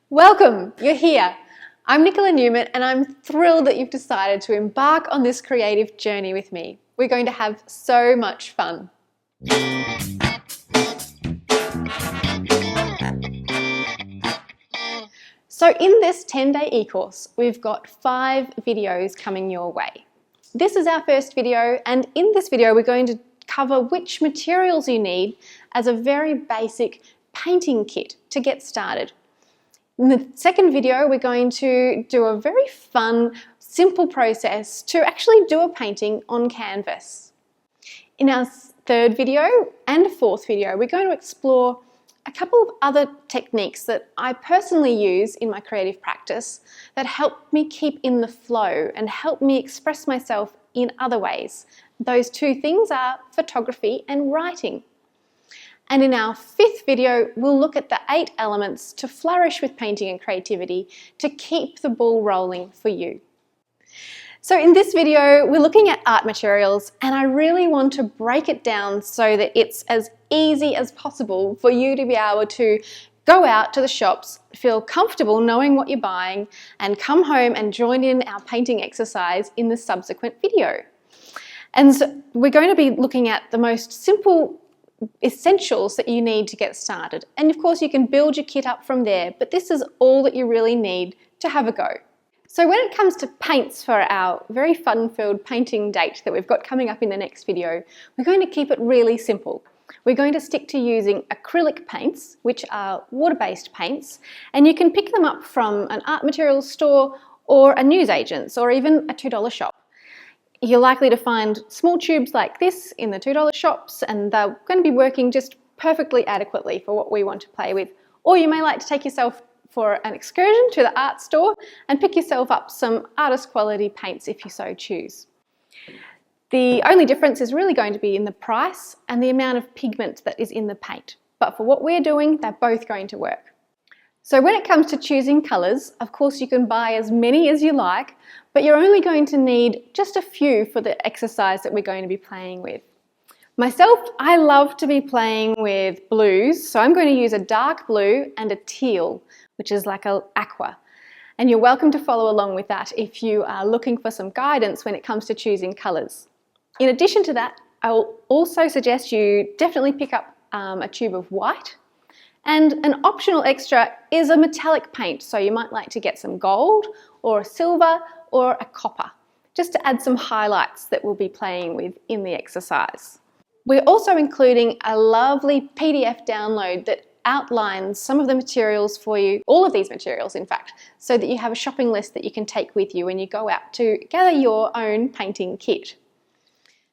Welcome, you're here. I'm Nicola Newman and I'm thrilled that you've decided to embark on this creative journey with me. We're going to have so much fun. So in this 10-day e-course, we've got 5 videos coming your way. This is our first video, and in this video we're going to cover which materials you need as a very basic painting kit to get started. In the second video, we're going to do a very fun, simple process to actually do a painting on canvas. In our third video and fourth video, we're going to explore a couple of other techniques that I personally use in my creative practice that help me keep in the flow and help me express myself in other ways. Those 2 things are photography and writing. And in our 5th video, we'll look at the 8 elements to flourish with painting and creativity to keep the ball rolling for you. So in this video, we're looking at art materials, and I really want to break it down so that it's as easy as possible for you to be able to go out to the shops, feel comfortable knowing what you're buying, and come home and join in our painting exercise in the subsequent video. And so we're going to be looking at the most simple essentials that you need to get started. And of course you can build your kit up from there, but this is all that you really need to have a go. So when it comes to paints for our very fun-filled painting date that we've got coming up in the next video, we're going to keep it really simple. We're going to stick to using acrylic paints, which are water-based paints, and you can pick them up from an art materials store or a newsagent's or even a $2 shop. You're likely to find small tubes like this in the $2 shops, and they're going to be working just perfectly adequately for what we want to play with. Or you may like to take yourself for an excursion to the art store and pick yourself up some artist quality paints if you so choose. The only difference is really going to be in the price and the amount of pigment that is in the paint. But for what we're doing, they're both going to work. So when it comes to choosing colours, of course you can buy as many as you like, but you're only going to need just a few for the exercise that we're going to be playing with. Myself, I love to be playing with blues, so I'm going to use a dark blue and a teal, which is like an aqua. And you're welcome to follow along with that if you are looking for some guidance when it comes to choosing colours. In addition to that, I will also suggest you definitely pick up a tube of white. And an optional extra is a metallic paint, so you might like to get some gold or a silver or a copper, just to add some highlights that we'll be playing with in the exercise. We're also including a lovely PDF download that outlines some of the materials for you, all of these materials in fact, so that you have a shopping list that you can take with you when you go out to gather your own painting kit.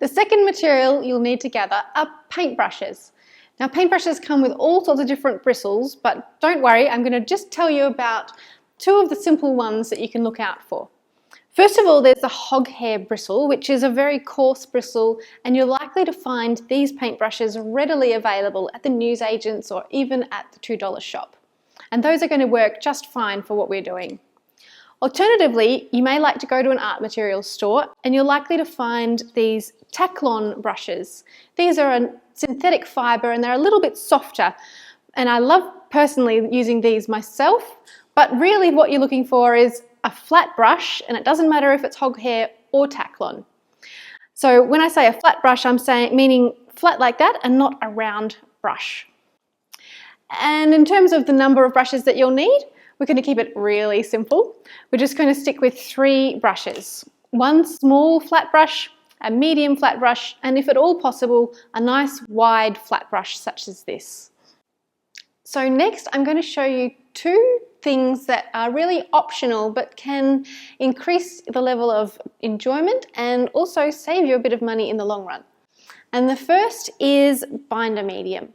The second material you'll need to gather are paintbrushes. Now paintbrushes come with all sorts of different bristles, but don't worry, I'm going to just tell you about 2 of the simple ones that you can look out for. First of all, there's the hog hair bristle, which is a very coarse bristle, and you're likely to find these paintbrushes readily available at the newsagents or even at the $2 shop. And those are going to work just fine for what we're doing. Alternatively, you may like to go to an art materials store and you're likely to find these Taklon brushes. These are a synthetic fibre and they're a little bit softer, and I love personally using these myself, but really what you're looking for is a flat brush, and it doesn't matter if it's hog hair or Taklon. So when I say a flat brush, I'm meaning flat like that and not a round brush. And in terms of the number of brushes that you'll need, we're going to keep it really simple. We're just going to stick with 3 brushes. 1 small flat brush, a medium flat brush, and if at all possible, a nice wide flat brush such as this. So next I'm going to show you 2 things that are really optional but can increase the level of enjoyment and also save you a bit of money in the long run. And the first is binder medium.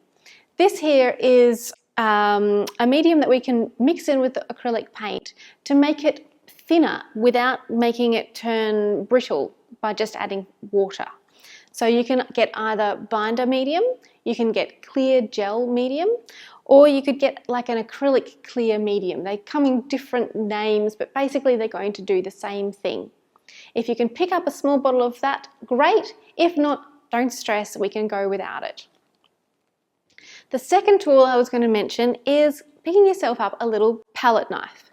This here is a medium that we can mix in with the acrylic paint to make it thinner without making it turn brittle by just adding water. So you can get either binder medium, you can get clear gel medium, or you could get like an acrylic clear medium. They come in different names, but basically they're going to do the same thing. If you can pick up a small bottle of that, great. If not, don't stress, we can go without it. The second tool I was going to mention is picking yourself up a little palette knife.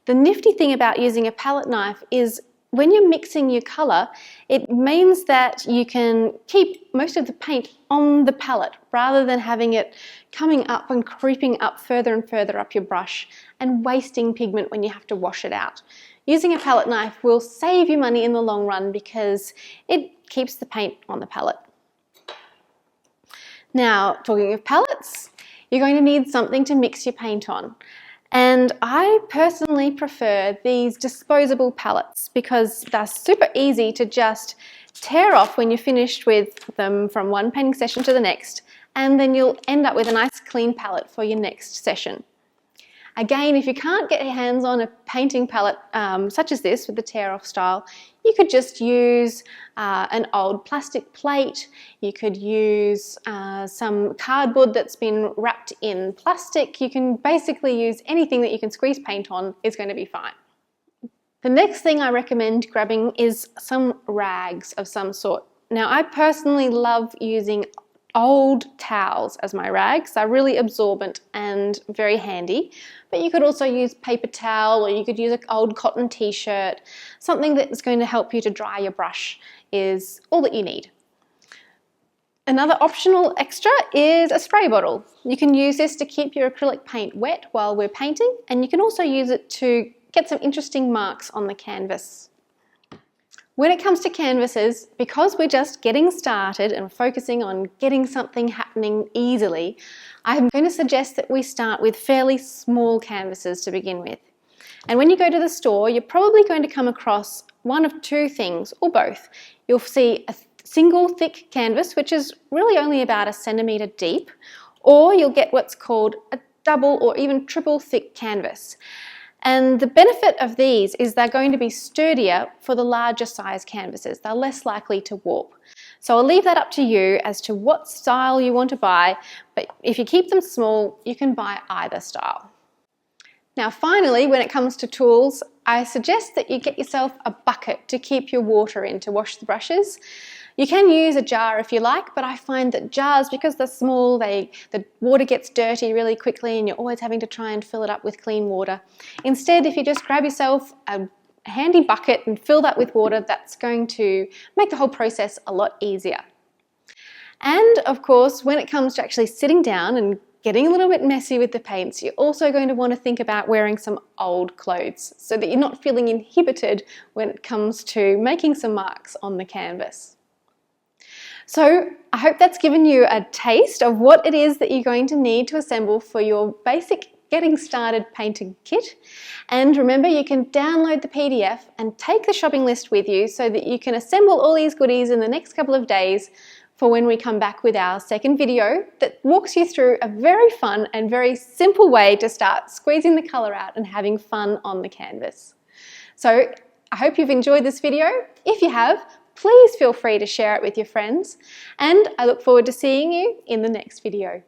The nifty thing about using a palette knife is when you're mixing your colour, it means that you can keep most of the paint on the palette rather than having it coming up and creeping up further and further up your brush and wasting pigment when you have to wash it out. Using a palette knife will save you money in the long run because it keeps the paint on the palette. Now, talking of palettes, you're going to need something to mix your paint on. And I personally prefer these disposable palettes because they're super easy to just tear off when you're finished with them from one painting session to the next, and then you'll end up with a nice clean palette for your next session. Again, if you can't get your hands on a painting palette such as this with the tear-off style, you could just use an old plastic plate. You could use some cardboard that's been wrapped in plastic. You can basically use anything that you can squeeze paint on is going to be fine. The next thing I recommend grabbing is some rags of some sort. Now, I personally love using old towels as my rags. They're really absorbent and very handy, but you could also use paper towel, or you could use an old cotton t-shirt. Something that's going to help you to dry your brush is all that you need. Another optional extra is a spray bottle. You can use this to keep your acrylic paint wet while we're painting, and you can also use it to get some interesting marks on the canvas. When it comes to canvases, because we're just getting started and focusing on getting something happening easily, I'm going to suggest that we start with fairly small canvases to begin with. And when you go to the store, you're probably going to come across one of two things, or both. You'll see a single thick canvas, which is really only about 1 centimetre deep, or you'll get what's called a double or even triple thick canvas. And the benefit of these is they're going to be sturdier for the larger size canvases. They're less likely to warp. So I'll leave that up to you as to what style you want to buy, but if you keep them small, you can buy either style. Now finally, when it comes to tools, I suggest that you get yourself a bucket to keep your water in to wash the brushes. You can use a jar if you like, but I find that jars, because they're small, the water gets dirty really quickly and you're always having to try and fill it up with clean water. Instead, if you just grab yourself a handy bucket and fill that with water, that's going to make the whole process a lot easier. And of course, when it comes to actually sitting down and getting a little bit messy with the paints, you're also going to want to think about wearing some old clothes so that you're not feeling inhibited when it comes to making some marks on the canvas. So I hope that's given you a taste of what it is that you're going to need to assemble for your basic getting started painting kit. And remember, you can download the PDF and take the shopping list with you so that you can assemble all these goodies in the next couple of days for when we come back with our second video that walks you through a very fun and very simple way to start squeezing the colour out and having fun on the canvas. So I hope you've enjoyed this video. If you have, please feel free to share it with your friends, and I look forward to seeing you in the next video.